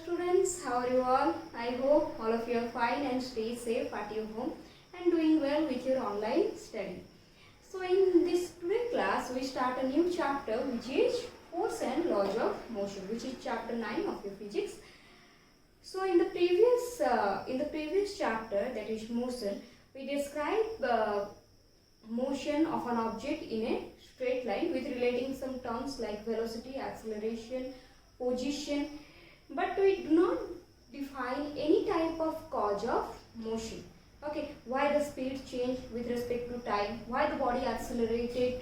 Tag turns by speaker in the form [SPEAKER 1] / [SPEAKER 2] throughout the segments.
[SPEAKER 1] students, how are you all? I hope all of you are fine and stay safe at your home and doing well with your online study. So in this today class, we start a new chapter which is force and laws of motion, which is chapter 9 of your physics. So in the previous chapter, that is motion, we described motion of an object in a straight line with relating some terms like velocity, acceleration, position, but we do not define any type of cause of motion. Okay, why the speed changed with respect to time, why the body accelerated,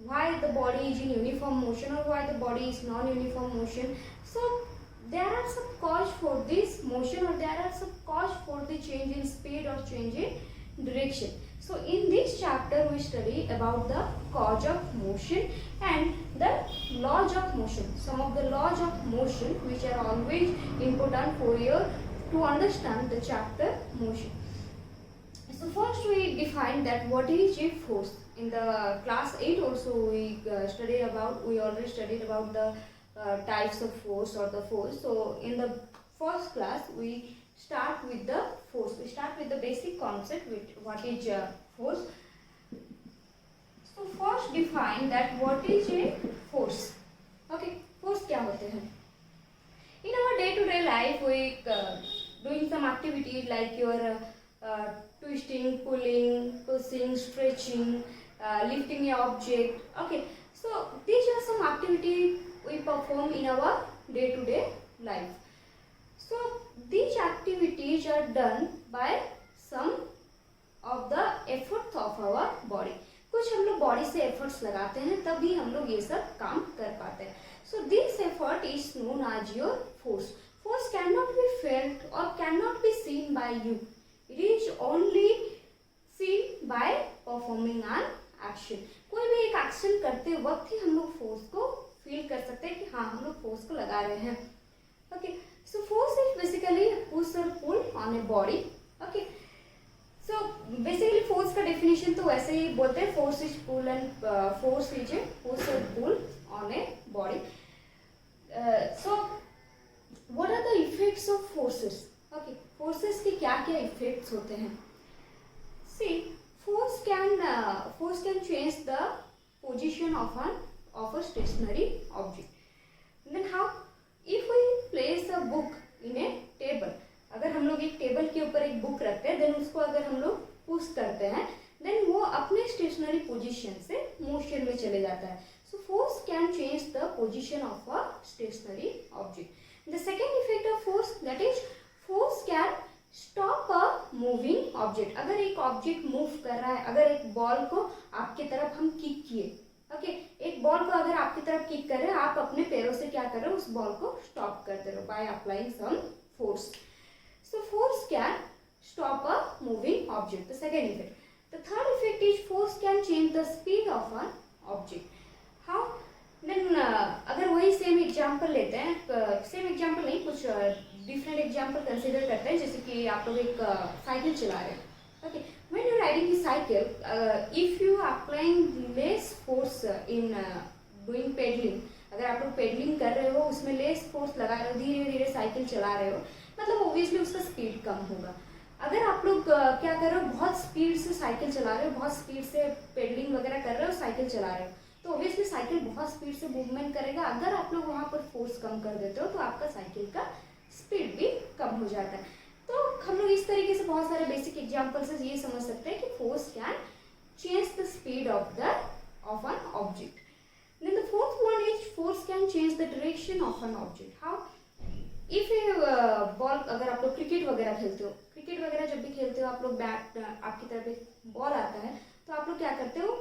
[SPEAKER 1] why the body is in uniform motion or why the body is non-uniform motion. So there are some cause for this motion or there are some cause for the change in speed or change in direction. So in this chapter we study about the cause of motion and the laws of motion. Some of the laws of motion which are always important for you to understand the chapter motion. So first we define that what is a force. In the class 8 also we already studied about the types of force or the force. So in the first class we start with the force. We start with the basic concept with what is force. So first define that what is a force. Okay, force क्या होते हैं? In our day-to-day life we doing some activities like your twisting, pulling, pushing, stretching, lifting an object. Okay, so these are some activities we perform in our day-to-day life. So these activities are done by some of the efforts of our body. कुछ हम लोग body से efforts लगाते हैं तभी हम लोग ये सब काम कर पाते हैं. So this effort is known as your force. Force cannot be felt or cannot be seen by you. It is only seen by performing an action. कोई भी एक एक्शन करते वक्त ही हम लोग फोर्स को फील कर सकते हैं कि हाँ हम लोग फोर्स को लगा रहे हैं. Okay, so force is basically push or pull on a body. Okay, so basically force का definition तो वैसे ही बोलते हैं, force is pull and force is a push or pull on a body. So what are the effects of forces? Okay, forces के क्या क्या effects होते हैं? See, force can change the position of a stationary object. And then how? If we place a book in a table, अगर हम लोग एक table के ऊपर एक बुक रखते हैं, देन उसको अगर हम लोग पुश करते हैं, देन वो अपने स्टेशनरी पोजीशन से मोशन में चले जाता है. So force can change the position of a stationary object. The second effect of force that is force can stop a moving object. अगर एक ऑब्जेक्ट मूव कर रहा है, अगर एक बॉल को आपकी तरफ हम किक किए, ओके, एक बॉल को अगर आपकी तरफ किक कर रहे हैं, आप अपने पैरों से क्या कर रहे हो, उस बॉल को स्टॉप कर दे रहे हो by applying some force. So force can stop a moving object. The second effect. The third effect is force can change the speed of an object. How? Then अगर वही सेम एग्जाम्पल लेते हैं, same example नहीं, कुछ different example consider करते हैं. जैसे कि आप लोग एक साइकिल चला रहे हैं. Okay, when you are riding the cycle, if you are applying less force in doing pedaling, अगर आप लोग पेडलिंग कर रहे हो, उसमें लेस फोर्स लगा रहे हो, धीरे धीरे साइकिल चला रहे हो, मतलब ऑब्वियसली उसका स्पीड कम होगा. अगर आप लोग क्या कर रहे हो, बहुत स्पीड से साइकिल चला रहे हो, बहुत स्पीड से पेडलिंग वगैरह कर रहे हो, साइकिल चला रहे हो, तो ऑब्वियसली साइकिल बहुत स्पीड से मूवमेंट करेगा. अगर आप लोग वहाँ पर फोर्स कम कर देते हो तो आपका साइकिल का स्पीड भी कम हो जाता है. तो हम लोग इस तरीके से बहुत सारे बेसिक एग्जाम्पल से ये समझ सकते हैं कि force can change the speed of an object. Then the fourth one is force can change the direction of an object. How? If a ball, अगर आप लोग क्रिकेट वगैरह खेलते हो, क्रिकेट वगैरह जब भी खेलते हो, आप लोग बैट, आपकी तरफ एक बॉल आता है, तो आप लोग क्या करते हो,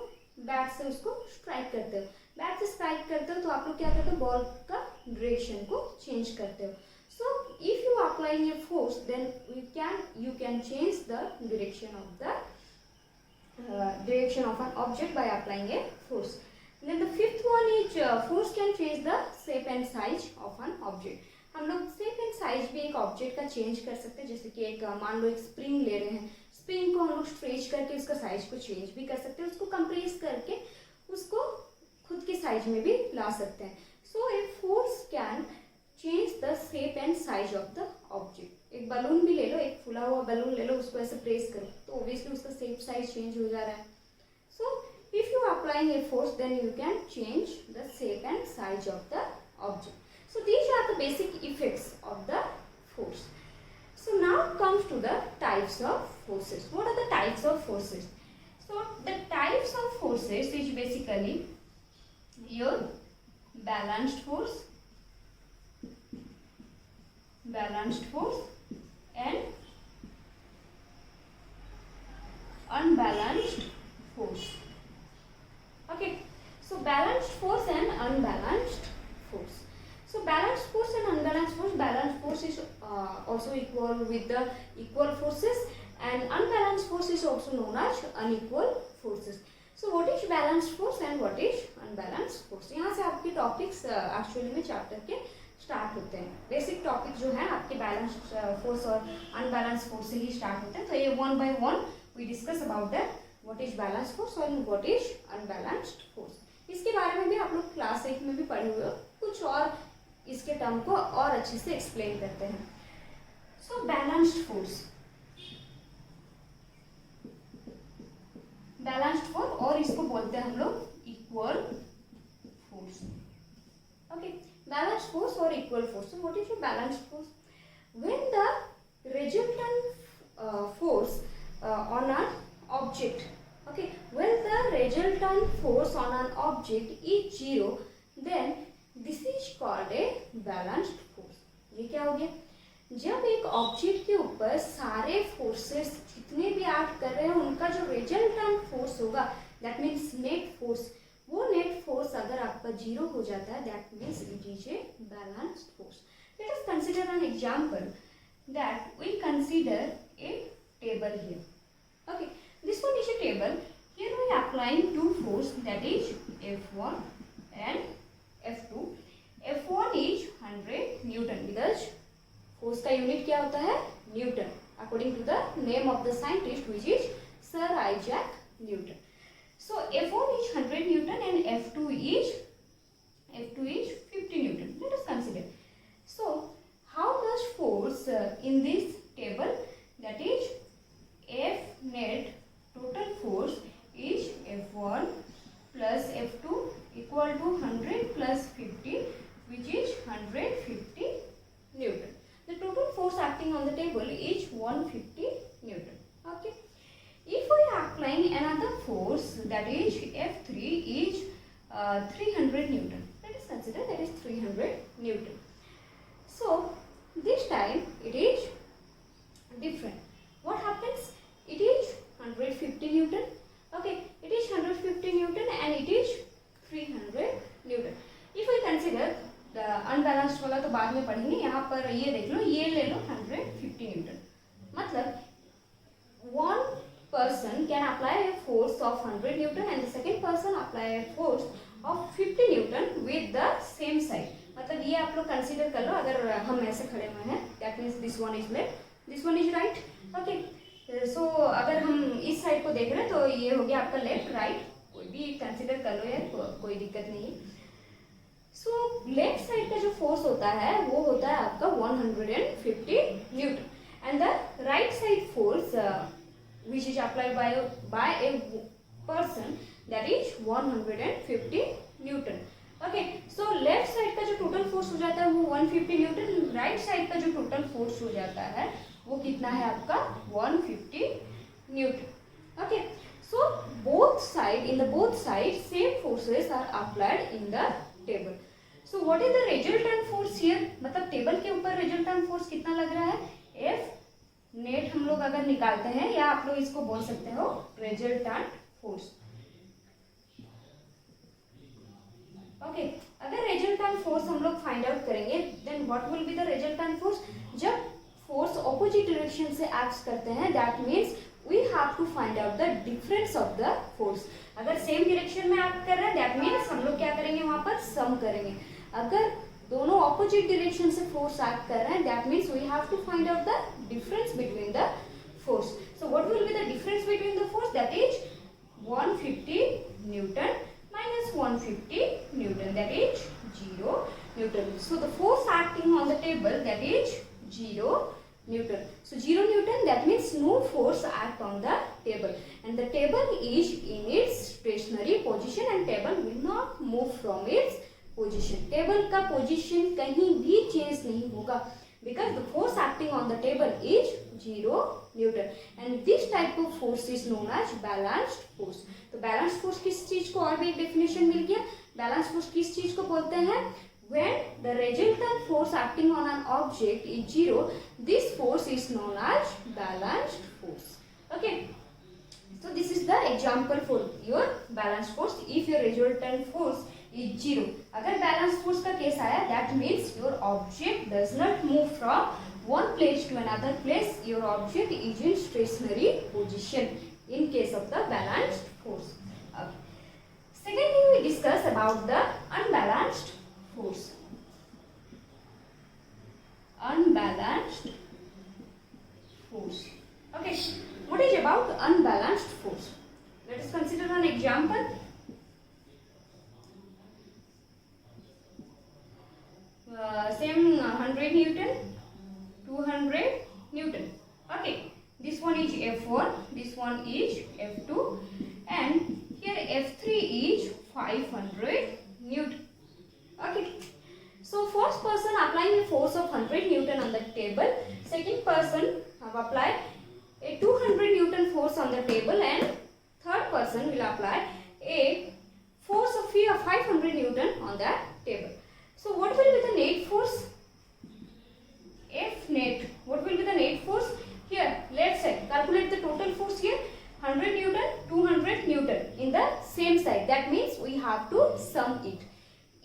[SPEAKER 1] बैट से उसको स्ट्राइक करते हो. बैट से स्ट्राइक करते हो तो आप लोग क्या करते हो, बॉल का डायरेक्शन को चेंज करते हो. So if you are applying a force, then you can change the direction of an object by applying a force. Then the fifth one is force can change the shape and size of an object. हम लोग shape and size भी एक object का change कर सकते हैं. जैसे कि एक मान लो एक स्प्रिंग ले रहे हैं, स्प्रिंग को हम लोग स्ट्रेच करके उसका साइज को चेंज भी कर सकते हैं, उसको कंप्रेस करके उसको खुद के साइज में भी ला सकते हैं. So a force can change the shape and size size of the object. एक बलून भी ले लो, एक फुला हुआ बलून ले लो, उसको ऐसे प्रेस करो तो ऑब्वियसली उसका शेप साइज चेंज हो जा रहा है। So if you are applying a force, then you can change the shape and size of the object. So these are the basic effects of the force. So now comes to the types of forces. What are the types of forces? So the types of forces is basically your balanced force and unbalanced force. Okay, so balanced force and unbalanced force. So balanced force and unbalanced force. Balanced force is also equal with the equal forces, and unbalanced force is also known as unequal forces. So what is balanced force and what is unbalanced force? यहाँ से आपके topics actually में chapter के start होते हैं। Basic topic जो है आपके बैलेंस्ड फोर्स और अनबैलेंस्ड फोर्स से ही स्टार्ट होते हैं। तो ये one by one we discuss about that, what is balanced force और व्हाट इज अनबैलेंस्ड फोर्स। इसके बारे में भी आप लोग क्लास 8 में भी पढ़े हुए हो, कुछ और इसके टर्म को और अच्छे से एक्सप्लेन करते हैं। So balanced force, balanced force और इसको बोलते हैं हम लोग equal force. Okay, balanced force और equal force. So what is your balanced force? When the resultant force on an object, okay, when the resultant force on an object is 0, then this is called a balanced force. ये क्या हो गया? जब एक object के ऊपर सारे forces जितने भी एक्ट कर रहे हैं उनका जो रिजल्टेंट फोर्स होगा, दैट मीन्स नेट फोर्स, वो नेट फोर्स अगर आपका 0 हो जाता है, that means it is a balanced force. Let us consider an example that we consider a table here. Okay, this one is a table. Here we are applying two force, that is F1 and F2. F1 is 100 Newton because force का unit क्या होता है? Newton, according to the name of the scientist, which is Sir Isaac Newton. So F1 is 100 Newton and F2 is 50 Newton. Let us consider. So how much force in this table? That is F net total force is F1 plus F2 equal to 100 plus 50, which is 150 Newton. The total force acting on the table is 150 Newton. Okay. If we are applying another force, that is F3 is 300 Newton. Let us consider that is 300 Newton. So this time it is different. What happens? It is 150 Newton. Okay, it is 150 Newton and it is 300 Newton. If we consider the unbalanced वाला तो बाद में पढ़ेंगे, यहाँ पर ये देख लो, ये ले लो 150 Newton। मतलब one person can apply a force of 100 Newton and the second person apply a force of 50 Newton with the same side. मतलब ये आप लोग कंसीडर कर लो, अगर हम ऐसे खड़े हुए हैं, that means this one is left, this one is right. Okay, so अगर हम इस साइड को देख रहे हैं तो ये हो गया आपका लेफ्ट राइट, कोई भी कंसीडर कर लो यार, कोई दिक्कत नहीं है। सो लेफ्ट साइड का जो फोर्स होता है वो होता है आपका 150 Newton and the right side force which is applied by a person, that is 150 newton. Okay, so left side का जो टोटल फोर्स हो जाता है वो 150 न्यूटन, राइट साइड का जो टोटल फोर्स हो जाता है वो कितना है आपका 150 newton. Okay, so both side, in the both side same forces are applied in the table. So what is the resultant force here? मतलब टेबल के ऊपर रिजल्टेंट फोर्स कितना लग रहा है? F नेट हम लोग अगर निकालते हैं, या आप लोग इसको बोल सकते हो रिजल्टेंट फोर्स। ओके, अगर रिजल्टेंट फोर्स हम लोग फाइंड आउट करेंगे, then what will be the resultant force? जब फोर्स ऑपोजिट डायरेक्शन से एक्ट करते हैं, that means we have to find out the difference of the force. अगर सेम डायरेक्शन में एक्ट कर रहे हैं, दैट मीन्स हम लोग क्या करेंगे, वहां पर सम करेंगे। अगर दोनों ऑपोजिट डायरेक्शन से फोर्स एक्ट कर रहे हैं, that means we have to find out the difference between the force. So what will be the difference between the force? That is 150 newton minus 150 Newton, that is 0. Newton. So the force acting on the table, that is 0 Newton. So 0 Newton, that means no force act on the table, and the table is in its stationary position and table will not move from its position. Table का position कहीं भी change नहीं होगा, because the force acting on the table is 0 Newton, and this type of force is known as balanced force. तो balanced force किस चीज को, और भी एक definition मिल गया. balanced force किस चीज को बोलते हैं? When the resultant force acting on an object is 0, this force is known as balanced force. Okay. So this is the example for your balanced force. If your resultant force is 0, अगर balanced force का case आया, that means your object does not move from one place to another place. Your object is in stationary position in case of the balanced force. Okay. Secondly, we discuss about the unbalanced force. Unbalanced force. Okay, what is about unbalanced force? Let us consider an example. Same 100 Newton, 200 Newton. Okay, this one is F1, this one is F2, and here F3 is 500 Newton. Okay, so first person applying a force of 100 Newton on the table, second person have applied a 200 Newton force on the table, and third person will apply a force of 500 Newton on the table. So what will be the net force? F net. What will be the net force? Here, let's say calculate the total force here. 100 Newton, 200 Newton in the same side. That means we have to sum it.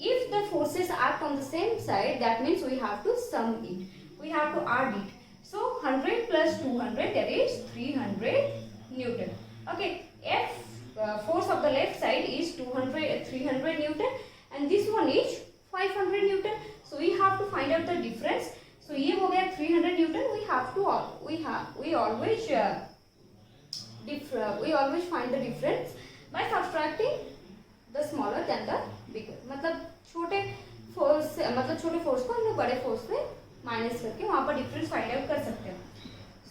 [SPEAKER 1] If the forces act on the same side, that means we have to sum it. We have to add it. So 100 plus 200, that is 300 Newton. Okay, force of the left side is 300 Newton, and this one is 500 Newton. So we have to find out the difference. So ये हो गया 300 Newton. We always find the difference by subtracting the smaller than the bigger. मतलब छोटे force को हम लोग बड़े force में माइनस करके वहाँ पर डिफरेंस फाइंड आउट कर सकते हैं.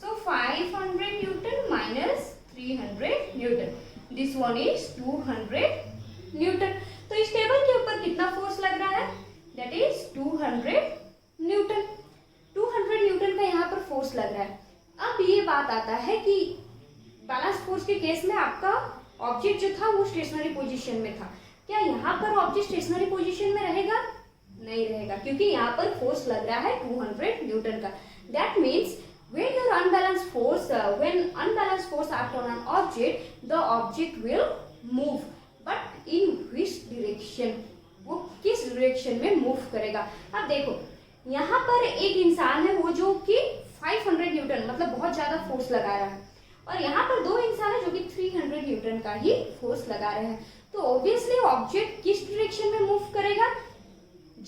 [SPEAKER 1] So 500 Newton minus 300 Newton. This one is 200 Newton. तो इस टेबल के ऊपर कितना फोर्स लग रहा है? That is 200 Newton. 200 Newton का यहाँ पर फोर्स लग रहा है. अब ये बात आता है कि बैलेंस फोर्स के केस में आपका ऑब्जेक्ट जो था वो स्टेशनरी पोजीशन में था. क्या यहाँ पर ऑब्जेक्ट स्टेशनरी पोजीशन में रहेगा? नहीं रहेगा, क्योंकि यहाँ पर फोर्स लग रहा है 200 न्यूटन का. That means when unbalanced force act on an object, the object will move, but in which direction? वो किस डायरेक्शन में मूव करेगा. अब देखो यहाँ पर एक इंसान है वो जो कि 500 न्यूटन मतलब बहुत ज्यादा फोर्स लगा रहा है, और यहाँ पर दो इंसान है जो कि 300 न्यूटन का ही फोर्स लगा रहे हैं. तो ऑब्वियसली ऑब्जेक्ट किस डायरेक्शन में मूव करेगा?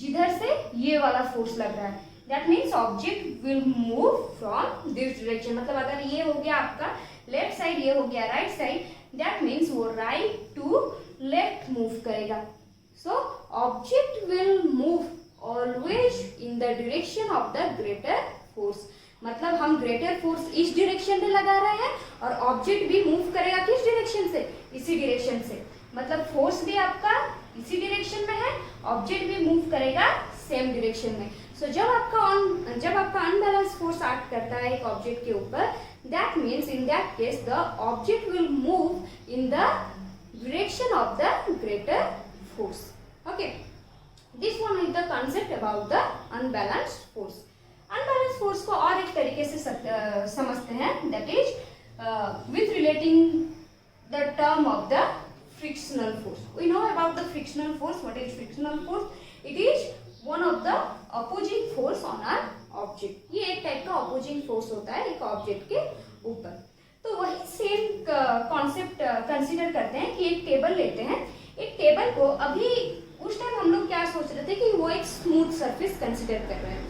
[SPEAKER 1] जिधर से ये वाला फोर्स लग रहा है. That means object will move from this direction. मतलब अगर ये हो गया आपका लेफ्ट साइड, ये हो गया राइट साइड, दैट मीन्स वो राइट टू लेफ्ट मूव करेगा. So object will move always in the direction of the greater force. मतलब हम ग्रेटर फोर्स इस डायरेक्शन में लगा रहे हैं और ऑब्जेक्ट भी मूव करेगा किस डायरेक्शन से? इसी डायरेक्शन से. मतलब फोर्स भी आपका इसी डायरेक्शन में है, ऑब्जेक्ट भी मूव करेगा सेम डायरेक्शन में. सो जब आपका अनबैलेंस फोर्स एक्ट करता है एक ऑब्जेक्ट के ऊपर, that means in that case the object will move in the direction of the greater force. Okay, this one is the concept about the unbalanced force. Unbalance force को और एक तरीके से समझते हैं, that is with relating the term of the frictional force. We know about the frictional force. What is frictional force? It is one of the opposing force on an object. ये एक type का opposing force होता है एक object के ऊपर. तो वही सेम कॉन्सेप्ट कंसीडर करते हैं कि एक टेबल लेते हैं. एक टेबल को अभी उस टाइम हम लोग क्या सोच रहे थे कि वो एक स्मूथ सरफेस कंसीडर कर रहे हैं.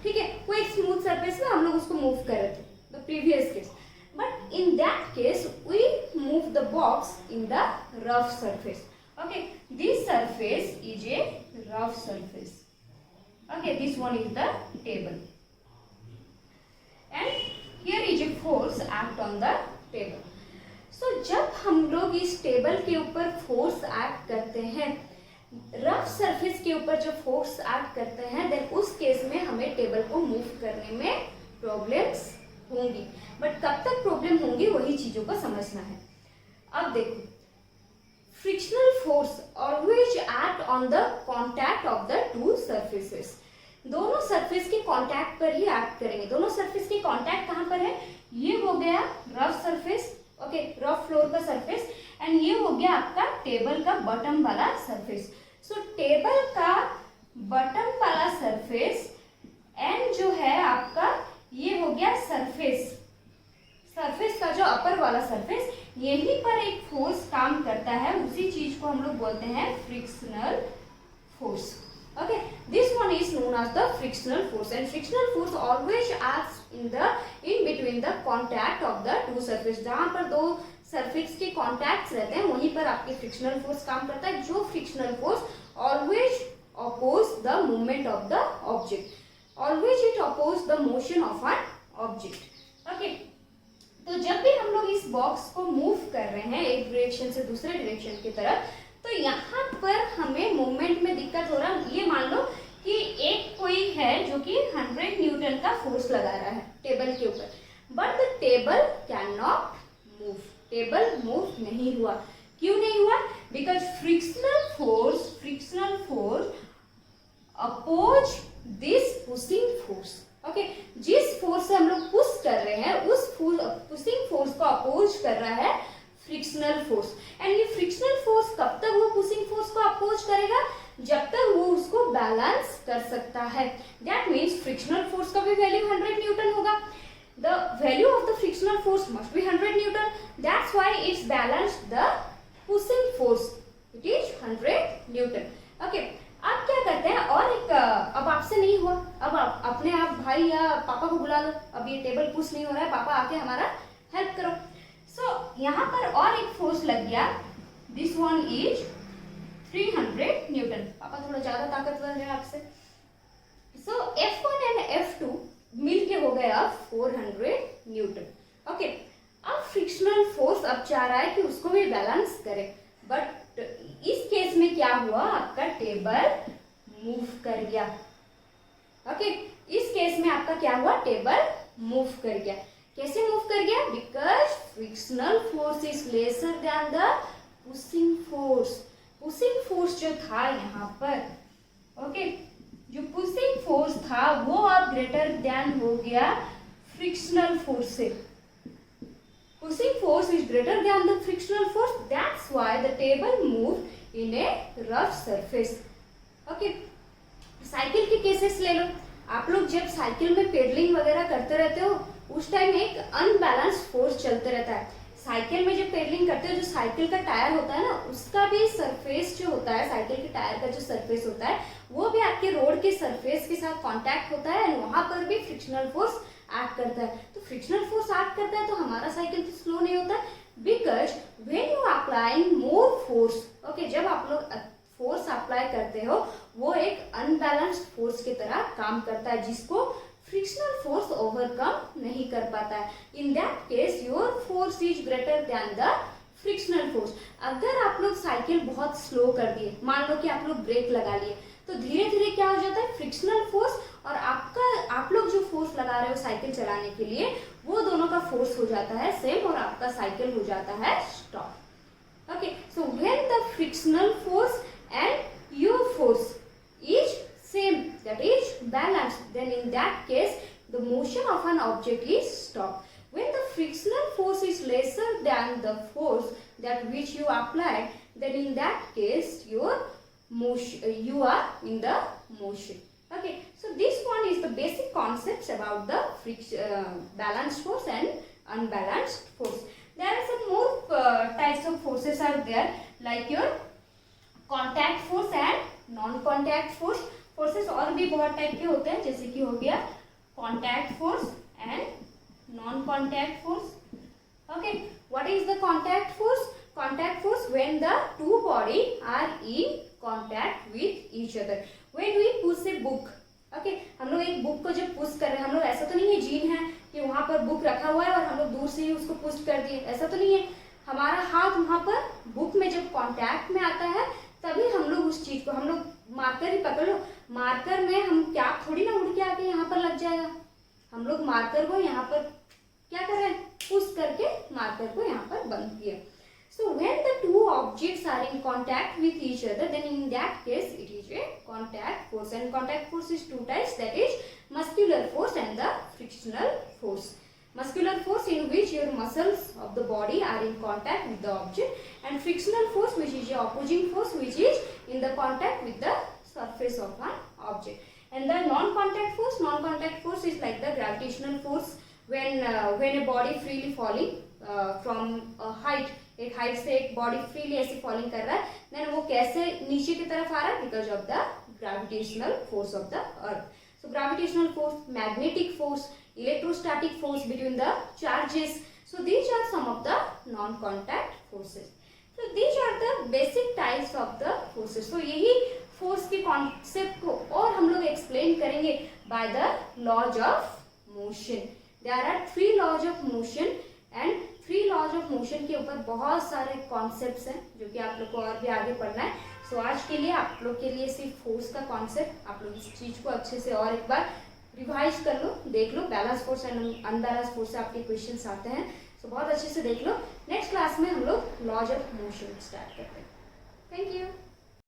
[SPEAKER 1] ठीक है, वो एक स्मूथ सरफेस में हम लोग उसको मूव कर रहे थे, the previous case. But in that case, we move the box in the rough surface. Okay, this surface is a rough surface. Okay, this one is the table. And here is a force act on the table. So जब हम लोग इस table के ऊपर force act करते हैं, rough surface के ऊपर जब फोर्स एक्ट करते हैं, देन उस केस में हमें टेबल को मूव करने में प्रॉब्लम्स होंगी. बट कब तक प्रॉब्लम होंगी वही चीजों को समझना है. अब देखो, frictional force always act on the contact of the two surfaces. दोनों सरफेस के कांटेक्ट पर ही एक्ट करेंगे. दोनों सरफेस के कांटेक्ट कहाँ पर है? ये हो गया rough surface, okay, rough floor का सरफेस, एंड ये हो गया आपका टेबल का बॉटम वाला सरफेस. सो टेबल का बॉटम वाला सरफेस एंड जो है आपका ये हो गया सरफेस, सरफेस का जो अपर वाला सरफेस, यहीं पर एक फोर्स काम करता है. उसी चीज को हम लोग बोलते हैं frictional force. Okay, this one is known as the frictional force, and frictional force always acts in between the contact of the two surface. जहाँ पर दो सरफेस के कॉन्टैक्ट्स रहते हैं वहीं पर आपकी फ्रिक्शनल फोर्स काम करता है. जो frictional force always oppose the movement of the object, always it oppose the motion of an object. Okay, तो जब भी हम लोग इस बॉक्स को मूव कर रहे हैं एक डायरेक्शन से दूसरे डायरेक्शन की तरफ, तो यहाँ पर हमें मूवमेंट में दिक्कत हो रहा है. ये मान लो कि एक कोई है जो कि 100 न्यूटन का फोर्स लगा रहा है टेबल के ऊपर, but the table can not move. Table move नहीं हुआ. क्यों नहीं हुआ? Because frictional force oppose this pushing force. Okay, जिस फोर्स से हम लोग पुश कर रहे हैं उस पुशिंग फोर्स को अपोज कर रहा है फ्रिक्शनल फोर्स. एंड ये फ्रिक्शनल फोर्स कब तक वो पुशिंग फोर्स को अपोज करेगा? जब तक वो उसको बैलेंस कर सकता है. दैट मीन्स फ्रिक्शनल फोर्स का भी वैल्यू 100 न्यूटन होगा. The value of the frictional force must be 100 Newton. That's why it's balance the pushing force, it is 100 Newton. Okay, अब क्या करते हैं, और एक अब आपसे नहीं हुआ, अब आप अपने आप भाई या पापा को बुला लो. अब ये टेबल पुश नहीं हो रहा है, पापा आके हमारा हेल्प करो. सो यहाँ पर और एक फोर्स लग गया. This one is 300 Newton. पापा थोड़ा ज्यादा ताकतवर है आपसे. सो F1 एंड F2 मिलके हो गया 400 न्यूटन. ओके, अब फ्रिक्शनल फोर्स अब चाह रहा है कि उसको भी बैलेंस करे, बट इस केस में क्या हुआ, आपका टेबल मूव कर गया. ओके, इस केस में आपका क्या हुआ, टेबल मूव कर गया. कैसे मूव कर गया? Because frictional force is lesser than the pushing force. Pushing force जो था यहाँ पर, ओके, जो पुशिंग फोर्स था वो अब ग्रेटर देन हो गया फ्रिक्शनल फोर्स से. Pushing force is greater than the frictional force. That's why the table moved in a rough surface. Okay. Cycle के केसेस ले लो. आप लोग जब साइकिल में पेडलिंग वगैरह करते रहते हो उस टाइम एक अनबैलेंस्ड फोर्स चलते रहता है. साइकिल में जब पेडलिंग करते हो, जो साइकिल का टायर होता है ना, उसका भी सरफेस जो होता है, साइकिल के टायर का जो सरफेस होता है वो भी आपके रोड के सरफेस के साथ कांटेक्ट होता है, एंड वहां पर भी फ्रिक्शनल फोर्स एक्ट करता है. तो फ्रिक्शनल फोर्स एक्ट करता है तो हमारा साइकिल तो स्लो नहीं होता, because when you applying more force, okay, जब आप लोग फोर्स अप्लाई करते हो वो एक अनबैलेंस्ड फोर्स की तरह काम करता है, जिसको फ्रिक्शनल फोर्स ओवरकम नहीं कर पाता है. In that case your force is greater than the frictional force. अगर आप लोग साइकिल बहुत स्लो कर दिए, मान लो कि आप लोग ब्रेक लगा लिए, तो धीरे धीरे क्या हो जाता है, फ्रिक्शनल फोर्स और आप लोग जो फोर्स लगा रहे हो साइकिल चलाने के लिए, वो दोनों का फोर्स हो जाता है सेम, और आपका साइकिल हो जाता है stop. Okay, so when the frictional force and your force is same, that is balanced, then in that case the motion of an object is stopped. When the frictional force is lesser than the force that which you applied, then in that case your motion, you are in the motion. Okay, so this one is the basic concepts about the balanced force and unbalanced force. There are some more types of forces are there, like your contact force and non-contact force. Forces और भी बहुत type के होते हैं, जैसे कि हो गया contact force and non contact force. Okay, what is the contact force? Contact force when the two body are in contact with each other. When we push a book, एक बुक को जब पुश कर रहे हैं हम लोग, ऐसा तो नहीं है जीन है कि वहां पर बुक रखा हुआ है और हम लोग दूर से ही उसको पुश कर दिए, ऐसा तो नहीं है। हमारा हाथ वहां पर बुक में जब कांटेक्ट में आता है तभी हम लोग उस चीज को, हम लोग मार्कर ही पकड़ लो, मार्कर में हम क्या थोड़ी ना उड़ के आके यहाँ पर लग जाएगा, हम लोग मार्कर को यहाँ पर क्या कर रहे हैं, पुश करके मार्कर को यहाँ पर बंद किया। So when the two objects are in contact with each other, then in that case it is a contact force, and contact force is two types, that is muscular force and the frictional force. Muscular force in which your muscles of the body are in contact with the object, and frictional force which is a opposing force which is in the contact with the surface of an object. And the non-contact force is like the gravitational force when a body freely falling from a height, एक height से एक body freely ऐसे falling कर रहा है, then वो कैसे नीचे की तरफ आ रहा है, because of the gravitational force of the earth. So gravitational force, magnetic force, electrostatic force between the charges, so these are some of the non contact forces. So these are the basic types of the forces. So यही force के concept को और हम लोग explain करेंगे by the laws of motion. There are 3 laws of motion, and 3 laws of motion के ऊपर बहुत सारे कॉन्सेप्ट्स हैं जो कि आप लोग को और भी आगे पढ़ना है। सो आज के लिए आप लोग के लिए सिर्फ फोर्स का कॉन्सेप्ट, आप लोग इस चीज को अच्छे से और एक बार रिवाइज कर लो, देख लो। Balance force and unbalance force से आपके क्वेश्चंस आते हैं, सो बहुत अच्छे से देख लो। नेक्स्ट क्लास में हम लोग लॉज ऑफ मोशन स्टार्ट करते हैं। Thank you.